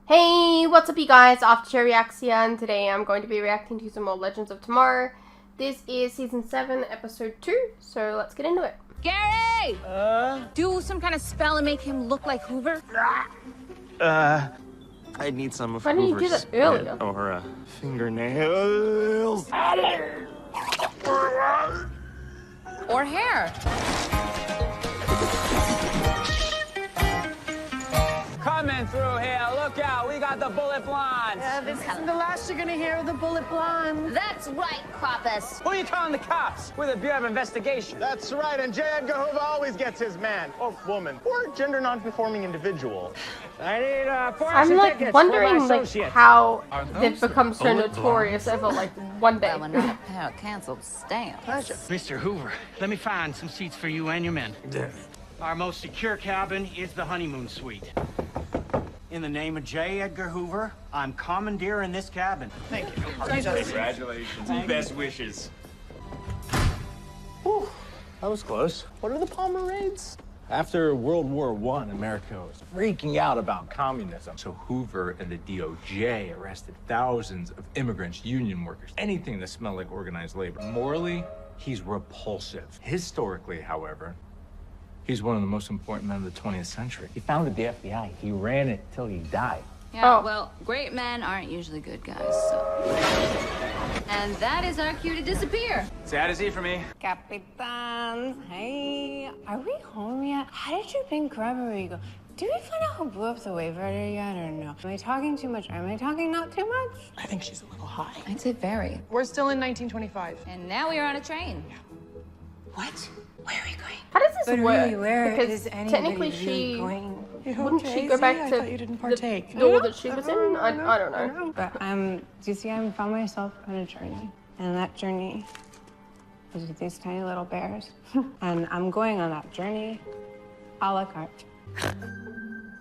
Hey, what's up you guys? After Reaxia, and today I'm going to be reacting to some more Legends of Tomorrow. This is Season 7, Episode 2, so let's get into it. Gary! Do some kind of spell and make him look like Hoover? I need some of Why didn't you do that earlier? Or fingernails. Or hair? Coming through here, look out, we got the bullet blondes. This isn't the last you're gonna hear of the bullet blonde. That's right, Krampus. Who are you calling the cops? We're the Bureau of Investigation. That's right, and J. Edgar Hoover always gets his man, or woman, or gender non-conforming individual. I need four I'm extra like tickets wondering for my like associates. how they've become so notorious over like one day. Well, we're not a pair of canceled stamps. Mr. Hoover, let me find some seats for you and your men. Our most secure cabin is the honeymoon suite. In the name of J. Edgar Hoover, I'm commandeering this cabin. Thank you. Congratulations. Best wishes. Whew, that was close. What are the Palmer raids? After World War I, America was freaking out about communism. So Hoover and the DOJ arrested thousands of immigrants, union workers, anything that smelled like organized labor. Morally, he's repulsive. Historically, however, he's one of the most important men of the 20th century. He founded the FBI. He ran it till he died. Yeah, Oh. well, great men aren't usually good guys, so. And that is our cue to disappear. Sad as he for me. Capitans, hey, are we home yet? How did you think Rodrigo? Did we find out who blew up the Wayfighter yet or no? Am I talking too much? Am I talking not too much? I think she's a little high. I'd say very. We're still in 1925. And now we are on a train. What? Where are we going? How does this But work? really, where because is anybody technically really she going? wouldn't she go back to you didn't partake. the door that she was in? I don't know. But do you see, I found myself on a journey, and that journey is with these tiny little bears, and I'm going on that journey, a la carte.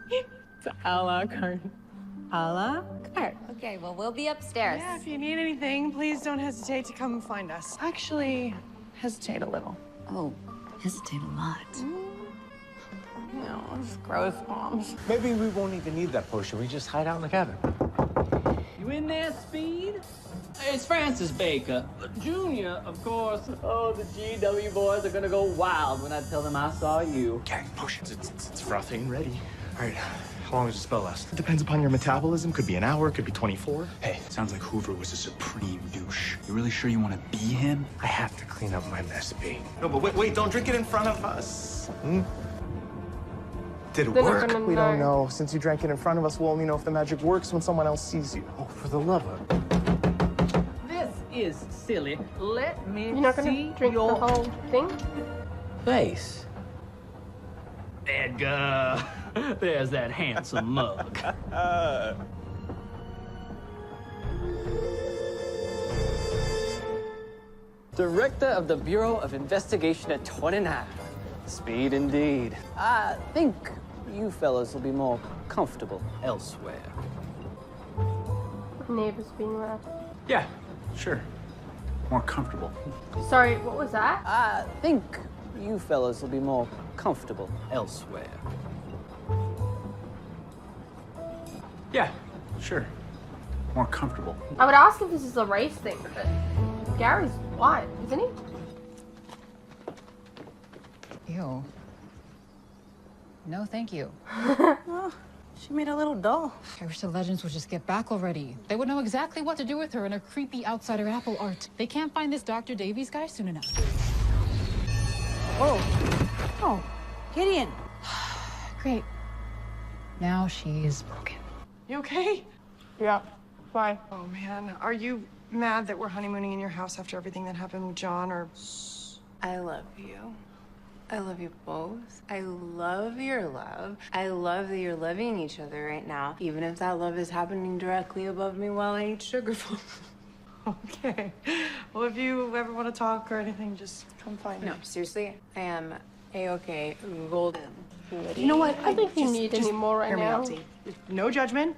It's a la carte. A la carte. Okay, well, we'll be upstairs. Yeah, if you need anything, please don't hesitate to come find us. Actually, hesitate a little. Oh, hesitate a lot. No, it's gross, moms. Maybe we won't even need that potion. We just hide out in the cabin. You in there, Speed? It's Francis Baker. Junior, of course. Oh, the GW boys are gonna go wild when I tell them I saw you. Gang potions. It's frothy and ready. All right. How long does the spell last? It depends upon your metabolism. Could be an hour. Could be 24. Hey, sounds like Hoover was a supreme douche. You really sure you want to be him? I have to clean up my mess, B. No, but wait. Don't drink it in front of us. Did it They're not work? gonna We don't know. Since you drank it in front of us, we'll only know if the magic works when someone else sees you. Oh, for the love of... This is silly. Let me You're not gonna see drink the your whole thing? face. Edgar, there's that handsome mug. Director of the Bureau of Investigation at 29. Speed indeed. I think you fellas will be more comfortable elsewhere. Neighbors being loud. Yeah, sure. More comfortable. Sorry, what was that? I think you fellas will be more comfortable elsewhere. Yeah, sure. More comfortable. I would ask if this is a race thing, but Gary's white, isn't he? Ew. No, thank you. She made a little doll. I wish the Legends would just get back already. They would know exactly what to do with her and her creepy outsider apple art. They can't find this Dr. Davies guy soon enough. Whoa. Oh, Gideon. Great. Now she's broken. You okay? Yeah, bye. Oh, man. Are you mad that we're honeymooning in your house after everything that happened with John, or... I love you. I love you both. I love your love. I love that you're loving each other right now, even if that love is happening directly above me while I eat sugar food. Okay. Well, if you ever want to talk or anything, just come find me. No, seriously, I am A-okay, golden. You know what? I don't think you need any more right hear me now. out, Z. No judgment,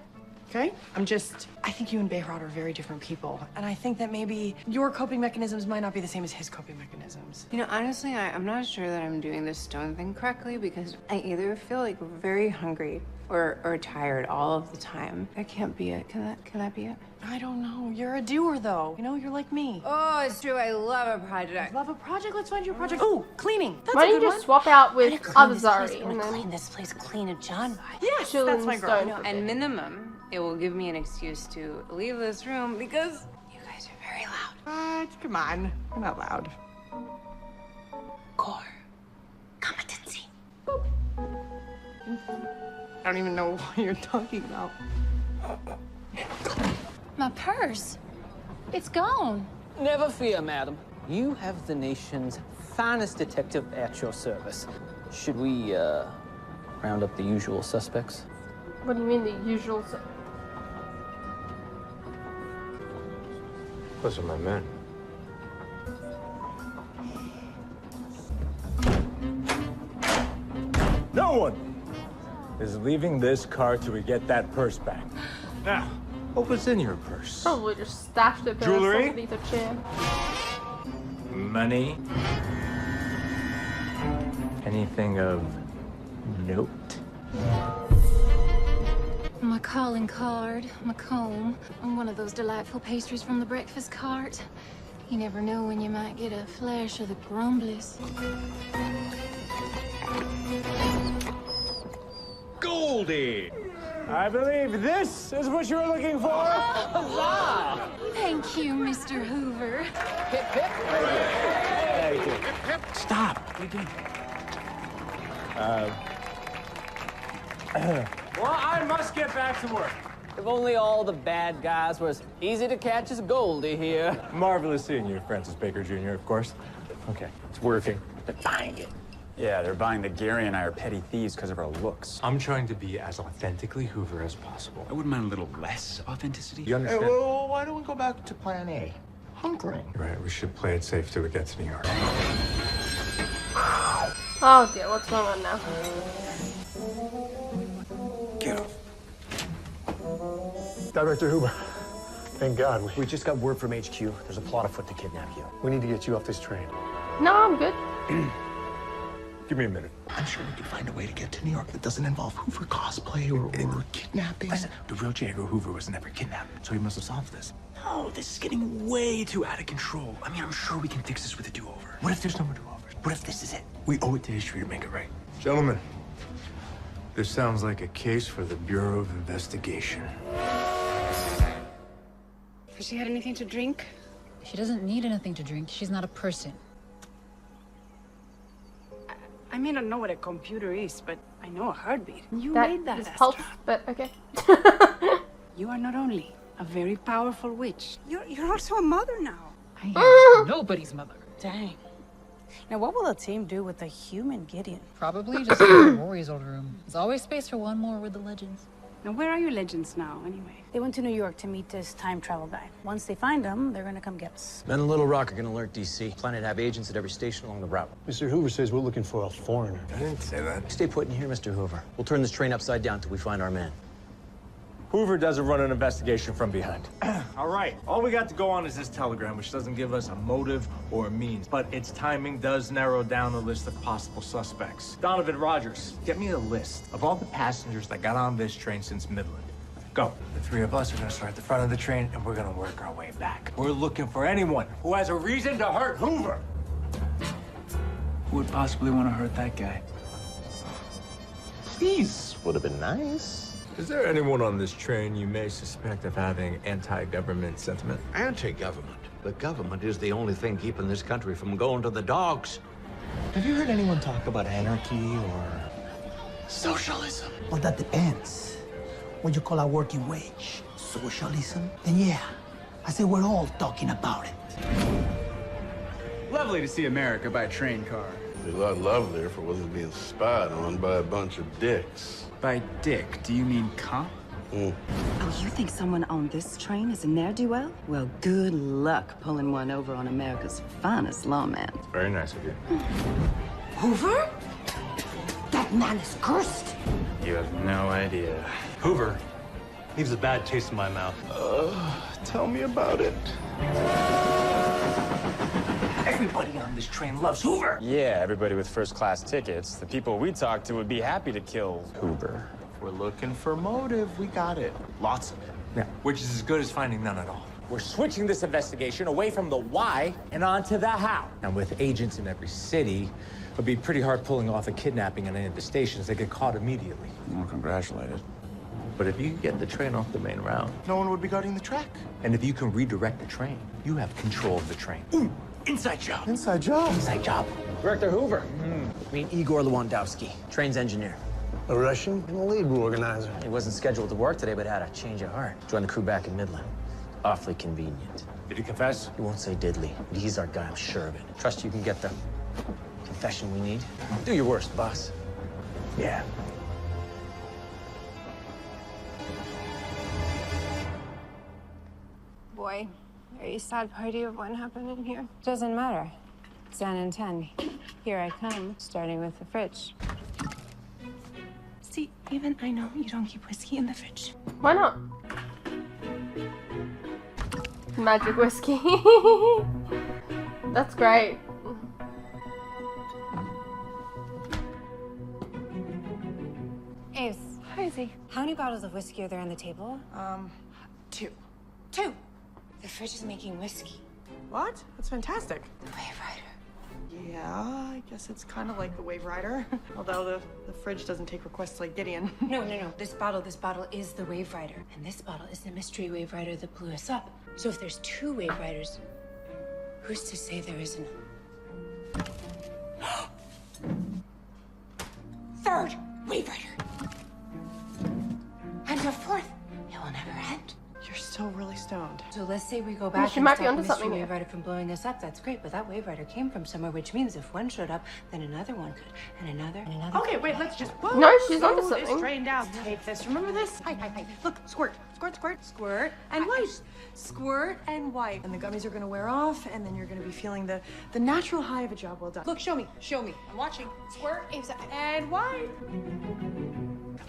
okay? I think you and Behrad are very different people. And I think that maybe your coping mechanisms might not be the same as his coping mechanisms. You know, honestly, I'm not sure that I'm doing this stone thing correctly because I either feel like very hungry or tired all of the time. That can't be it. Can that be it? I don't know. You're a doer, though. You know, you're like me. Oh, it's true. I love a project. Love a project? Let's find you a project. Ooh, cleaning. That's Why a don't good you one. just swap out with I'm Avazari gonna and then clean this place clean and John. Yes, chill that's in my girl. stone. No, and minimum, it will give me an excuse to leave this room because you guys are very loud. Come on. You're not loud. Core competency. I don't even know what you're talking about. My purse. It's gone. Never fear, madam. You have the nation's finest detective at your service. Should we, round up the usual suspects? what do you mean the usual? Those are my men. No one is leaving this car till we get that purse back. Now, what was in your purse? Probably just stashed it Jewelry? underneath a chair. Money? Anything of note? My calling card, my comb, and one of those delightful pastries from the breakfast cart. You never know when you might get a flash of the grumblies. Goldie! I believe this is what you were looking for. Huzzah! Thank you, Mr. Hoover. Hip, hip. Thank you. Stop. You can... Well, I must get back to work. If only all the bad guys were as easy to catch as Goldie here. Marvelous seeing you, Francis Baker Jr., of course. Okay, it's working. They're buying it. Yeah, they're buying that Gary and I are petty thieves because of our looks. I'm trying to be as authentically Hoover as possible. I wouldn't mind a little less authenticity. You understand? Well, why don't we go back to plan A? Hunkering. Right, we should play it safe till we get to New York. Oh dear, what's going on now? Get up. Director Hoover, thank God. We just got word from HQ. There's a plot afoot to kidnap you. We need to get you off this train. No, I'm good. Give me a minute. I'm sure we can find a way to get to New York that doesn't involve Hoover cosplay or kidnapping. Listen, the real J. Edgar Hoover was never kidnapped, so he must have solved this. No, this is getting way too out of control. I mean, I'm sure we can fix this with a do-over. What if there's no more do-overs? What if this is it? We owe it to history to make it right. Gentlemen, this sounds like a case for the Bureau of Investigation. Has she had anything to drink? She doesn't need anything to drink. She's not a person. I may not know what a computer is, but I know a heartbeat. You That made that, is Astra. pulse, but okay. You are not only a very powerful witch, you're also a mother now. I am nobody's mother. Dang. Now, what will the team do with the human Gideon? Probably just in Rory's old room. There's always space for one more with the legends. Now, where are your legends now, anyway? They went to New York to meet this time travel guy. Once they find him, they're gonna come get us. Men in Little Rock are gonna alert DC. Planning to have agents at every station along the route. Mr. Hoover says we're looking for a foreigner. I didn't say that. Stay put in here, Mr. Hoover. We'll turn this train upside down till we find our man. Hoover doesn't run an investigation from behind. All right, all we got to go on is this telegram, which doesn't give us a motive or a means, but its timing does narrow down a list of possible suspects. Donovan Rogers, get me a list of all the passengers that got on this train since Midland. Go. The three of us are gonna start at the front of the train, and we're gonna work our way back. We're looking for anyone who has a reason to hurt Hoover. Who would possibly want to hurt that guy? These would have been nice. Is there anyone on this train you may suspect of having anti-government sentiment? Anti-government? The government is the only thing keeping this country from going to the dogs. Have you heard anyone talk about anarchy or socialism? Well, that depends. What you call a working wage? Socialism? Then yeah, I say we're all talking about it. Lovely to see America by train car. Be a lot lovelier if it wasn't being spied on by a bunch of dicks. By dick, do you mean cop? Oh, you think someone on this train is a ne'er-do-well? Well, good luck pulling one over on America's finest lawman. Very nice of you. Hoover? That man is cursed. You have no idea. Hoover leaves a bad taste in my mouth. Tell me about it. Everybody on this train loves Hoover. Yeah, everybody with first-class tickets. The people we talk to would be happy to kill Hoover. If we're looking for motive, we got it. Lots of it. Yeah, which is as good as finding none at all. We're switching this investigation away from the why and onto the how. And with agents in every city, it'd be pretty hard pulling off a kidnapping at any of the stations. They get caught immediately. Well, congratulated. But if you can get the train off the main route, No one would be guarding the track. and if you can redirect the train, you have control of the train. Ooh, inside job. Inside job. Inside job. Director Hoover. Meet Igor Lewandowski, trains engineer. A Russian and a labor organizer. He wasn't scheduled to work today, but had a change of heart. Joined the crew back in Midland. Awfully convenient. Did he confess? He won't say diddly, but he's our guy, I'm sure of it. Trust you can get the confession we need. Do your worst, boss. Yeah. Boy, very sad party of one happened in here. Doesn't matter. It's 10 and 10. Here I come, starting with the fridge. See, even I know you don't keep whiskey in the fridge. Why not? Magic whiskey. That's great. Ace. Hi, Izzy. How many bottles of whiskey are there on the table? 2. The fridge is making whiskey. What? That's fantastic. The Wave Rider. Yeah, I guess it's kind of like the Wave Rider. Although the fridge doesn't take requests like Gideon. No. This bottle is the Wave Rider. And this bottle is the mystery Wave Rider that blew us up. So if there's 2 Wave Riders, who's to say there isn't a 3rd Wave Rider? And a 4th. It will never end. You're still really stoned. So let's say we go back she and might stop be onto the mystery something Wave here. Rider from blowing us up. That's great, but that Wave Rider came from somewhere, which means if one showed up, then another one could, and another, and another. Okay, wait, let's just... Whoa, No, she's onto slow this something. train down. Take this. Remember this? Hi. Look, squirt, squirt, and wipe. Squirt and wipe. And the gummies are gonna wear off, and then you're gonna be feeling the natural high of a job well done. Look, show me. I'm watching. Squirt, and wipe.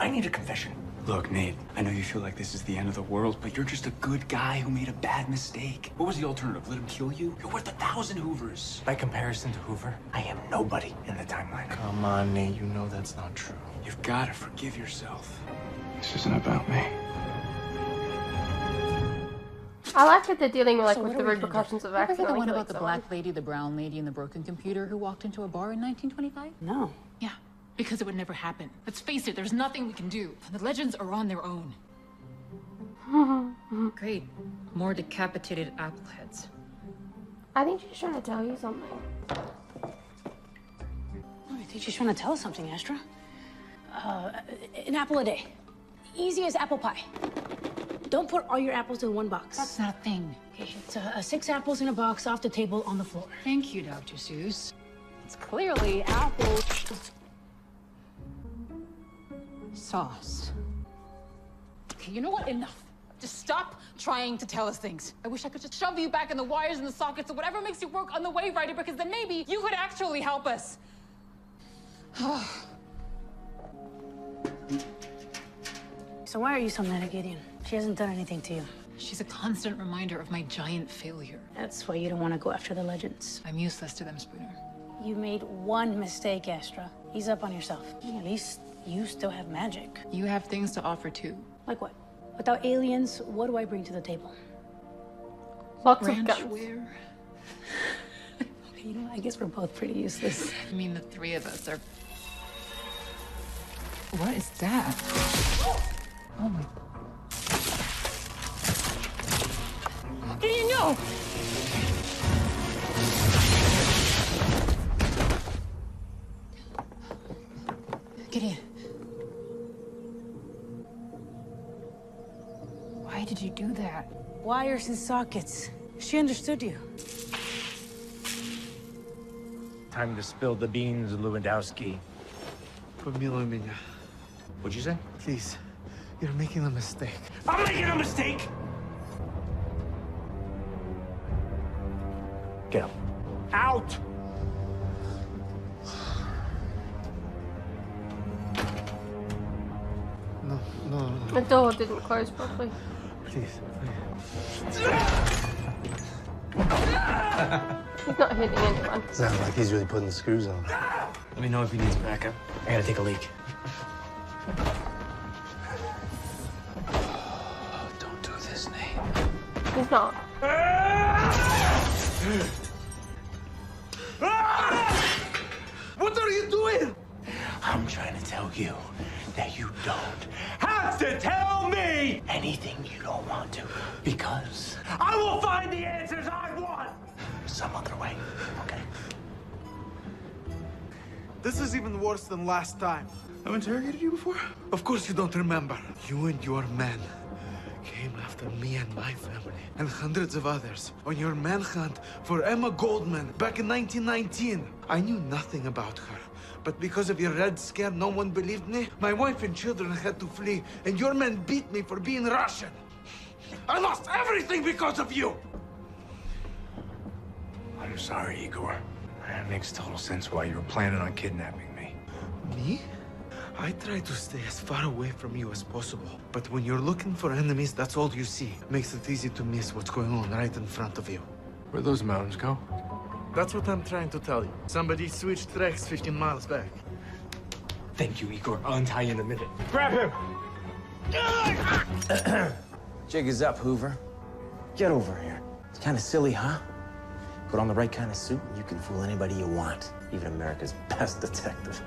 I need a confession. Look, Nate, I know you feel like this is the end of the world, but you're just a good guy who made a bad mistake. What was the alternative? Let him kill you? You're worth 1,000 Hoovers. By comparison to Hoover, I am nobody in the timeline. Come on, Nate. You know that's not true. You've got to forgive yourself. This isn't about me. I like that they're dealing with, So with what the are we gonna do? repercussions of Remember accidentally the one killing about the someone. black lady, the brown lady, and the broken computer who walked into a bar in 1925? No. Yeah, because it would never happen. Let's face it, there's nothing we can do. The legends are on their own. Great. More decapitated apple heads. I think she's trying to tell you something. I think she's trying to tell us something, Astra. An apple a day. Easy as apple pie. Don't put all your apples in one box. That's not a thing. Okay, it's 6 apples in a box off the table on the floor. Thank you, Dr. Seuss. It's clearly apple sauce. Okay, you know what? Enough. Just stop trying to tell us things. I wish I could just shove you back in the wires and the sockets or whatever makes you work on the Wave Rider, because then maybe you could actually help us. So why are you so mad at Gideon? She hasn't done anything to you. She's a constant reminder of my giant failure. That's why you don't want to go after the legends. I'm useless to them, Spooner. You made one mistake, Astra. Ease up on yourself. At least you still have magic. You have things to offer too. Like what? Without aliens, what do I bring to the table? Lots Ranch of guns. wear. You know, I guess we're both pretty useless. I mean, the 3 of us are... What is that? Oh my... Gideon, no! Gideon. Why did you do that? Wires and sockets. She understood you. Time to spill the beans, Lewandowski. What'd you say? Please, you're making a mistake. I'm making a mistake! Get up. Out! No. The door didn't close properly. Please. He's not hitting anyone. Sounds like he's really putting the screws on. Let me know if he needs backup. I gotta take a leak. He's not. What are you doing? I'm trying to tell you that you don't have to tell me anything you don't want to, because I will find the answers I want some other way, okay? This is even worse than last time. I've interrogated you before? Of course you don't remember. You and your men came after me and my family and hundreds of others on your manhunt for Emma Goldman back in 1919. I knew nothing about her, but because of your Red Scare, no one believed me. My wife and children had to flee, and your men beat me for being Russian. I lost everything because of you! I'm sorry, Igor. It makes total sense why you were planning on kidnapping me. Me? I try to stay as far away from you as possible. But when you're looking for enemies, that's all you see. Makes it easy to miss what's going on right in front of you. Where'd those mountains go? That's what I'm trying to tell you. Somebody switched tracks 15 miles back. Thank you, Igor. I'll untie you in a minute. Grab him! Jig is up, Hoover. Get over here. It's kind of silly, huh? Put on the right kind of suit, and you can fool anybody you want, even America's best detective.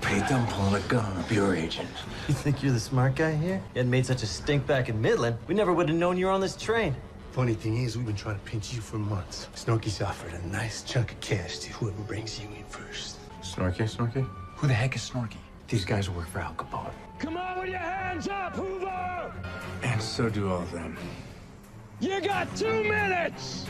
Pretty dumb pulling a gun on a bureau agent. You think you're the smart guy here? You hadn't made such a stink back in Midland. We never would have known you were on this train. Funny thing is, we've been trying to pinch you for months. Snorky's offered a nice chunk of cash to whoever brings you in first. Snorky? Who the heck is Snorky? These guys work for Al Capone. Come on with your hands up, Hoover! And so do all of them. You got 2 minutes!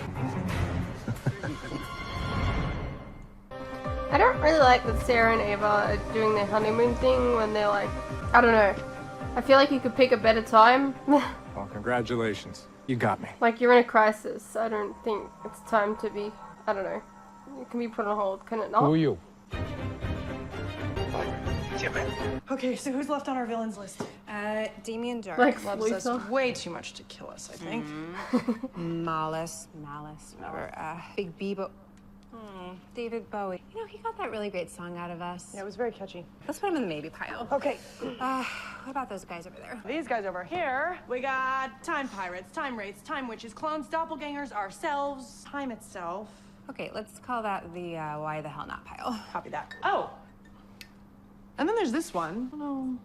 I don't really like that Sarah and Ava are doing their honeymoon thing when they're like, I don't know. I feel like you could pick a better time. Well, congratulations. You got me. Like, you're in a crisis. I don't think it's time to be, I don't know. It can be put on hold, can it not? Who are you? Okay, so who's left on our villains list? Damien Dark Like Loves us Luther. way too much to kill us, I think. Malice, whatever. Big Bebo. David Bowie. You know, he got that really great song out of us. Yeah, it was very catchy. Let's put him in the maybe pile. Okay. What about those guys over there? These guys over here, we got time pirates, time wraiths, time witches, clones, doppelgangers, ourselves, time itself. Okay, let's call that the why the hell not pile. Copy that. Oh! And then there's this one. Oh.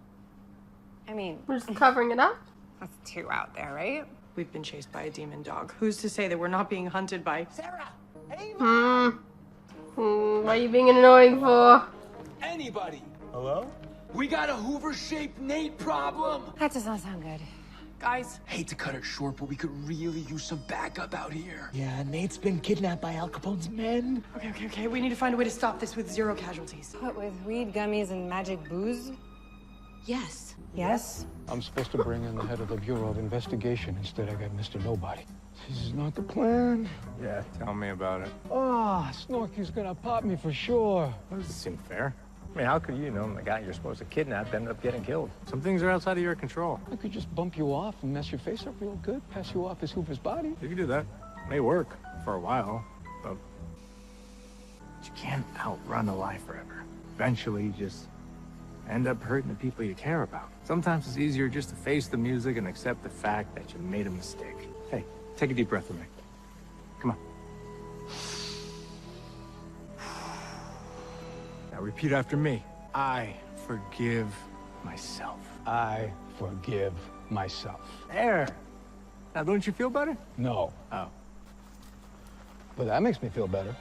I mean, We're just covering it up? that's 2 out there, right? We've been chased by a demon dog. Who's to say that we're not being hunted by Sarah? What are you being annoying for? Anybody? Hello? We got a Hoover-shaped Nate problem. That does not sound good. Guys, Hate to cut it short, but we could really use some backup out here. Yeah, Nate's been kidnapped by Al Capone's men. okay. We need to find a way to stop this with 0 casualties. What, with weed, gummies, and magic booze? Yes. Yes? I'm supposed to bring in the head of the Bureau of Investigation. Instead, I got Mr. Nobody. This is not the plan. Yeah, tell me about it. Ah, Snorky's gonna pop me for sure. That doesn't seem fair. I mean, how could you know the guy you're supposed to kidnap ended up getting killed? Some things are outside of your control. I could just bump you off and mess your face up real good, pass you off as Hoover's body. You can do that. May work for a while, but you can't outrun a life forever. Eventually, you just end up hurting the people you care about. Sometimes it's easier just to face the music and accept the fact that you made a mistake. Hey, take a deep breath with me. Come on. Now repeat after me. I forgive myself. I forgive myself. There. Now, don't you feel better? No. Oh. But that makes me feel better.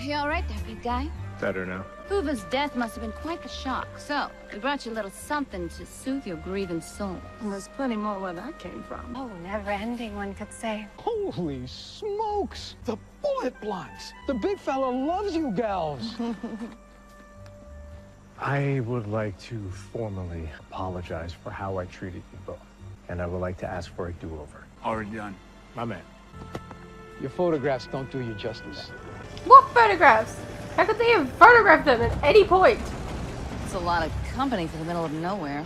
You all right there, big guy? Better now. Hoover's death must have been quite the shock. So, we brought you a little something to soothe your grieving soul. And there's plenty more where that came from. Oh, never ending, one could say. Holy smokes! The bullet blunts! The big fella loves you gals! I would like to formally apologize for how I treated you both. And I would like to ask for a do-over. Already done. My man. Your photographs don't do you justice. What photographs? How could they have photographed them at any point? It's a lot of company for the middle of nowhere.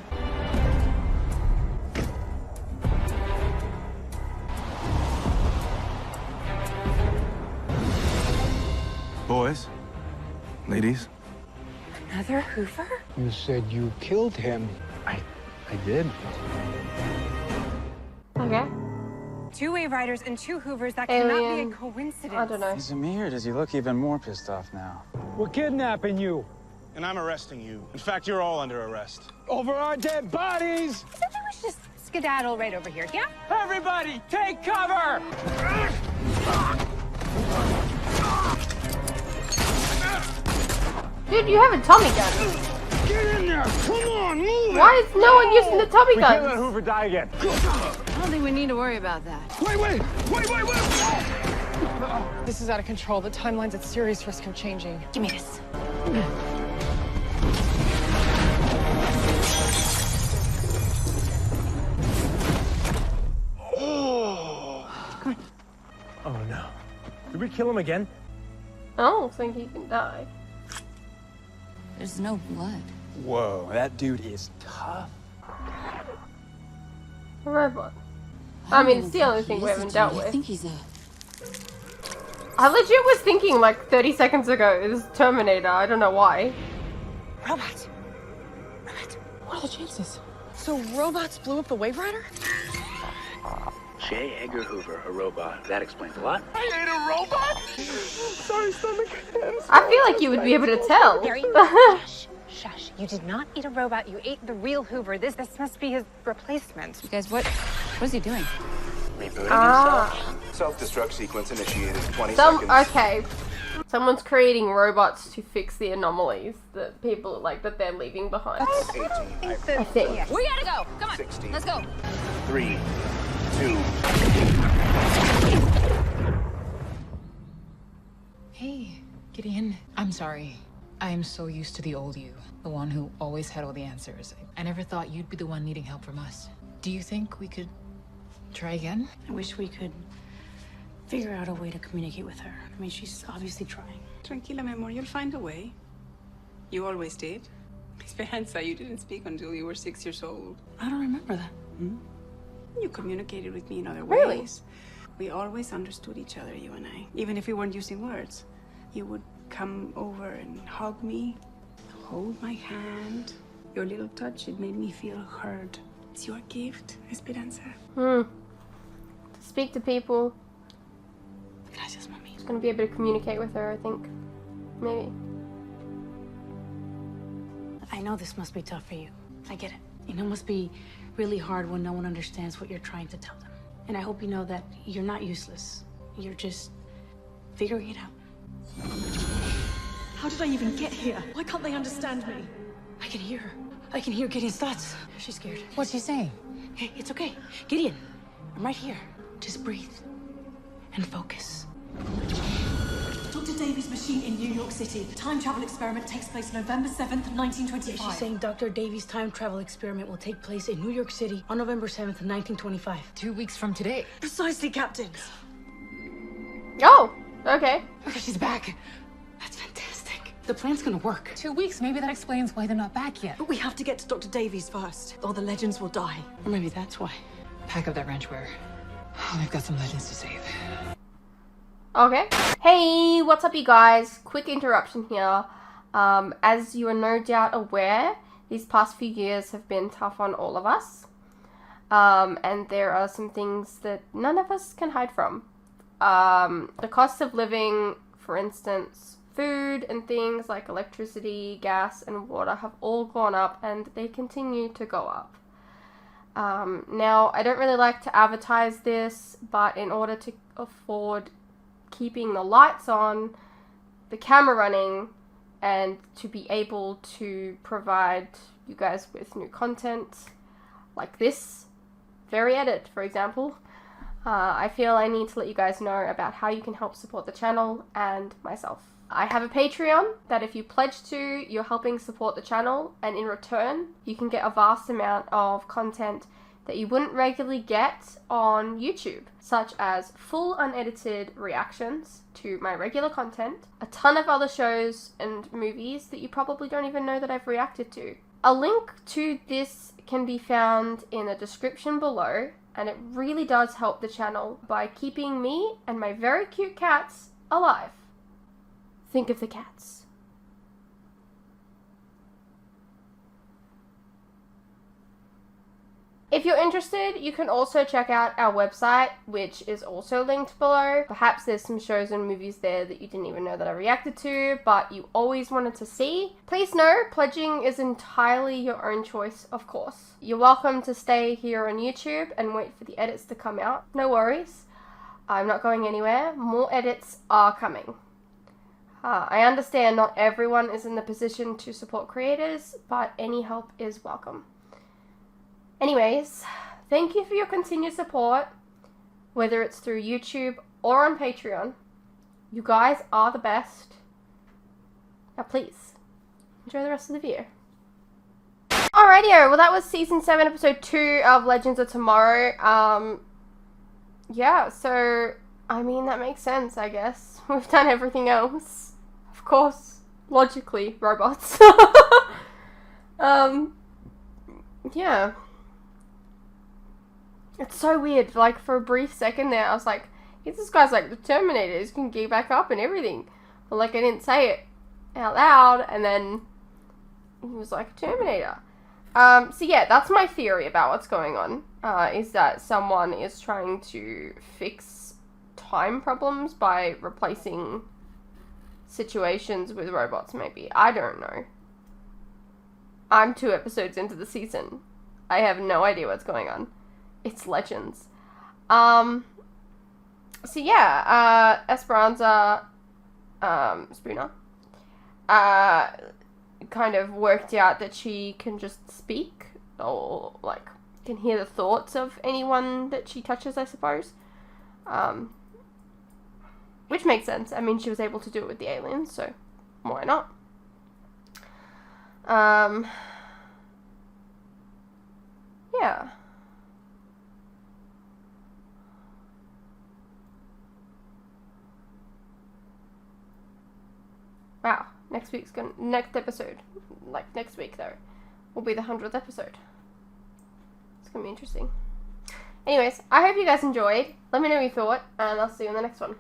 Boys, ladies, Another Hoover? You said you killed him. I I did. Okay. 2 Wave Riders and 2 Hoovers, that Alien. cannot be a coincidence. I don't know. Is it me, or does he look even more pissed off now? We're kidnapping you. And I'm arresting you. In fact, you're all under arrest. Over our dead bodies! Maybe we should just skedaddle right over here, yeah? Everybody, take cover! Dude, you have a Tommy gun. Get in there! Come on, move it! Why is no one using the Tommy We can't let guns? Hoover die again. I don't think we need to worry about that. Wait! This is out of control. The timeline's at serious risk of changing. Give me this. Oh no. Did we kill him again? I don't think he can die. There's no blood. Whoa, that dude is tough. A robot. I mean, it's the only thing we haven't dealt I with. think he's a... I legit was thinking like 30 seconds ago, this is Terminator. I don't know why. Robots. What are the chances? So robots blew up the Wave Rider? J. Edgar Hoover, a robot. That explains a lot. I ate a robot? Sorry, stomach. I feel like you would be able to tell. Gary, shush. You did not eat a robot. You ate the real Hoover. This must be his replacement. You guys, what is he doing? Rebooting Ah. himself. Self-destruct sequence initiated. 20 Some seconds. okay. Someone's creating robots to fix the anomalies that people like that they're leaving behind. 18. I think. We gotta go. Come on. 16. Let's go. 3, 2. Hey, Gideon. I'm sorry. I am so used to the old you, the one who always had all the answers. I never thought you'd be the one needing help from us. Do you think we could try again? I wish we could figure out a way to communicate with her. I mean, she's obviously trying. Tranquila, mi amor, you'll find a way. You always did. Esperanza, you didn't speak until you were 6 years old. I don't remember that. You communicated with me in other Really? ways. We always understood each other, you and I. Even if we weren't using words. You would come over and hug me, hold my hand. Your little touch, it made me feel heard. It's your gift, Esperanza. To speak to people. Gracias, mami. Just gonna be able to communicate with her, I think. Maybe. I know this must be tough for you. I get it. You know, it must be really hard when no one understands what you're trying to tell them. And I hope you know that you're not useless. You're just figuring it out. How did I even get here? Why can't they understand me? I can hear her. I can hear Gideon's thoughts. She's scared. What's she saying? Hey, it's okay. Gideon, I'm right here. Just breathe and focus. Dr. Davies' machine in New York City. The time travel experiment takes place November 7th, 1925. She's saying Dr. Davies' time travel experiment will take place in New York City on November 7th, 1925. 2 weeks from today. Precisely, Captain. Oh, okay. Okay, she's back. That's fantastic. The plan's gonna work. 2 weeks, maybe that explains why they're not back yet. But we have to get to Dr. Davies first, or the legends will die. Or maybe that's why. Pack up that ranchware. We've got some legends to save. Okay. Hey, what's up, you guys? Quick interruption here. As you are no doubt aware, these past few years have been tough on all of us. And there are some things that none of us can hide from. The cost of living, for instance, food and things like electricity, gas, and water have all gone up, and they continue to go up. Now, I don't really like to advertise this, but in order to afford keeping the lights on, the camera running, and to be able to provide you guys with new content like this very edit, for example, I feel I need to let you guys know about how you can help support the channel and myself. I have a Patreon that if you pledge to, you're helping support the channel, and in return, you can get a vast amount of content that you wouldn't regularly get on YouTube, such as full unedited reactions to my regular content, a ton of other shows and movies that you probably don't even know that I've reacted to. A link to this can be found in the description below, and it really does help the channel by keeping me and my very cute cats alive. Think of the cats. If you're interested, you can also check out our website, which is also linked below. Perhaps there's some shows and movies there that you didn't even know that I reacted to, but you always wanted to see. Please know, pledging is entirely your own choice, of course. You're welcome to stay here on YouTube and wait for the edits to come out. No worries. I'm not going anywhere. More edits are coming. I understand not everyone is in the position to support creators, but any help is welcome. Anyways, thank you for your continued support, whether it's through YouTube or on Patreon. You guys are the best. Now please, enjoy the rest of the video. Alrighty, well that was Season 7, Episode 2 of Legends of Tomorrow. Yeah, so, I mean, that makes sense, I guess. We've done everything else. Of course, logically, robots. Yeah. It's so weird, like, for a brief second there, I was like, this guy's like the Terminator, he's gonna get back up and everything. But, like, I didn't say it out loud, and then he was like a Terminator. So yeah, that's my theory about what's going on, is that someone is trying to fix time problems by replacing situations with robots, maybe. I don't know. I'm 2 episodes into the season. I have no idea what's going on. It's Legends. So yeah, Esperanza, Spooner, kind of worked out that she can just speak, or, like, can hear the thoughts of anyone that she touches, I suppose. Which makes sense. I mean, she was able to do it with the aliens, so why not? Yeah. Wow, next episode, like next week though, will be the 100th episode. It's gonna be interesting. Anyways, I hope you guys enjoyed. Let me know what you thought, and I'll see you in the next one.